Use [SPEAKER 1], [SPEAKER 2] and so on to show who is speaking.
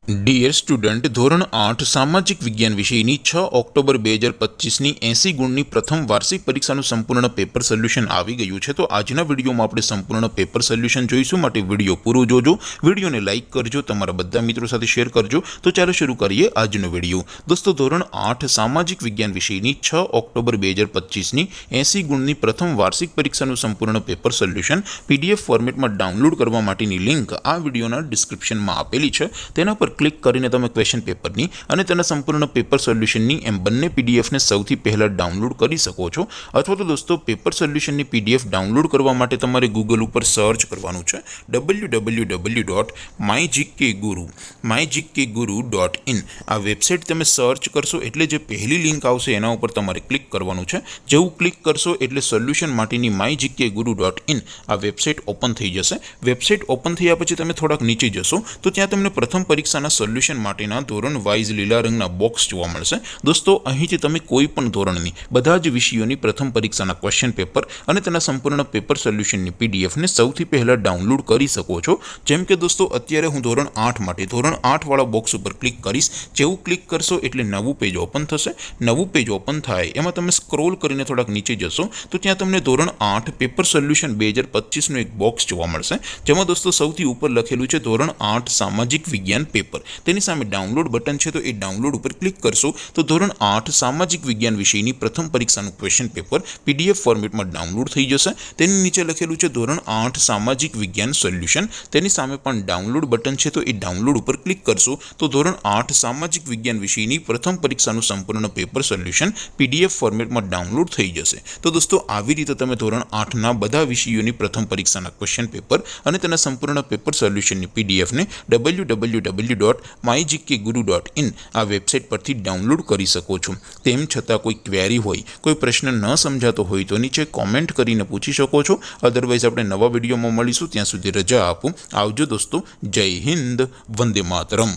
[SPEAKER 1] Dear student, ધોરણ 8 સામાજિક વિજ્ઞાન વિષયની 6 ઓક્ટોબર 2025ની 80 ગુણની પ્રથમ વાર્ષિક પરીક્ષાનું સંપૂર્ણ પેપર સોલ્યુશન આવી ગયું છે। તો આજના વિડીયોમાં આપણે સંપૂર્ણ પેપર સોલ્યુશન જોઈશું, માટે વિડીયો પૂરો જોજો, વિડીયોને લાઇક કરજો, તમારા બધા મિત્રો સાથે શેર કરજો। તો ચાલો શરૂ કરીએ આજનો વિડીયો। દોસ્તો, ધોરણ 8 સામાજિક વિજ્ઞાન વિષયની 6 ઓક્ટોબર 2025ની 80 ગુણની પ્રથમ વાર્ષિક પરીક્ષાનું સંપૂર્ણ પેપર સોલ્યુશન PDF ફોર્મેટમાં ડાઉનલોડ કરવા માટેની લિંક આ વિડીયોના ડિસ્ક્રિપ્શનમાં આપેલી છે। તેના પર ક્લિક કરીને તમે ક્વેશ્ચન પેપરની અને તેના સંપૂર્ણ પેપર સોલ્યુશનની એમ બંને પીડીએફને સૌથી પહેલાં ડાઉનલોડ કરી શકો છો। અથવા તો દોસ્તો, પેપર સોલ્યુશનની PDF ડાઉનલોડ કરવા માટે તમારે ગૂગલ ઉપર સર્ચ કરવાનું છે www.mygkguru.in। આ વેબસાઇટ તમે સર્ચ કરશો એટલે જે પહેલી લિંક આવશે એના ઉપર તમારે ક્લિક કરવાનું છે। જેવું ક્લિક કરશો એટલે સોલ્યુશન માટેની mygkguru.in આ વેબસાઇટ ઓપન થઈ જશે। વેબસાઇટ ઓપન થયા પછી તમે થોડાક નીચે જશો તો ત્યાં તમને પ્રથમ પરીક્ષાના સોલ્યુશન માટેના ધોરણ વાઇઝ લીલા રંગના બોક્સ જોવા મળશે। દોસ્તો, અહીંથી તમે કોઈ પણ ધોરણની બધા જ વિષયોની પ્રથમ પરીક્ષાના ક્વેશ્ચન પેપર અને તેના સંપૂર્ણ પેપર સોલ્યુશનની પીડીએફને સૌથી પહેલાં ડાઉનલોડ કરી શકો છો। જેમ કે દોસ્તો, અત્યારે હું ધોરણ 8 માટે ધોરણ 8 વાળા બોક્સ ઉપર ક્લિક કરીશ। જેવું ક્લિક કરશો એટલે નવું પેજ ઓપન થશે। નવું પેજ ઓપન થાય એમાં તમે સ્ક્રોલ કરીને થોડાક નીચે જશો તો ત્યાં તમને ધોરણ 8 પેપર સોલ્યુશન 2025નું એક બોક્સ જોવા મળશે, જેમાં દોસ્તો સૌથી ઉપર લખેલું છે ધોરણ 8 સામાજિક વિજ્ઞાન પેપર। તેની સામે ડાઉનલોડ બટન છે, તો એ ડાઉનલોડ ઉપર ક્લિક કરશો તો ધોરણ 8 સામાજિક વિજ્ઞાન વિષયની પ્રથમ પરીક્ષાનું ક્વેશ્ચન પેપર PDF ફોર્મેટમાં ડાઉનલોડ થઈ જશે। તેની નીચે લખેલું છે ધોરણ 8 સામાજિક વિજ્ઞાન સોલ્યુશન, તેની સામે પણ ડાઉનલોડ બટન છે, તો એ ડાઉનલોડ ઉપર ક્લિક કરશો તો ધોરણ 8 સામાજિક વિજ્ઞાન વિષયની પ્રથમ પરીક્ષાનું સંપૂર્ણ પેપર સોલ્યુશન PDF ફોર્મેટમાં ડાઉનલોડ થઈ જશે। તો દોસ્તો, આવી રીતે તમે ધોરણ 8ના બધા વિષયોની પ્રથમ પરીક્ષાના ક્વેશ્ચન પેપર અને તેના સંપૂર્ણ પેપર સોલ્યુશનની PDFને www.mygkguru.in આ વેબસાઇટ પરથી ડાઉનલોડ કરી શકો છો। તેમ છતાં કોઈ ક્વેરી હોય, કોઈ પ્રશ્ન ન સમજાતો હોય તો નીચે કોમેન્ટ કરીને પૂછી શકો છો। અદરવાઇઝ આપણે નવા વિડીયોમાં મળીશું, ત્યાં સુધી રજા આપો। આવજો દોસ્તો, જય હિન્દ, વંદે માતરમ।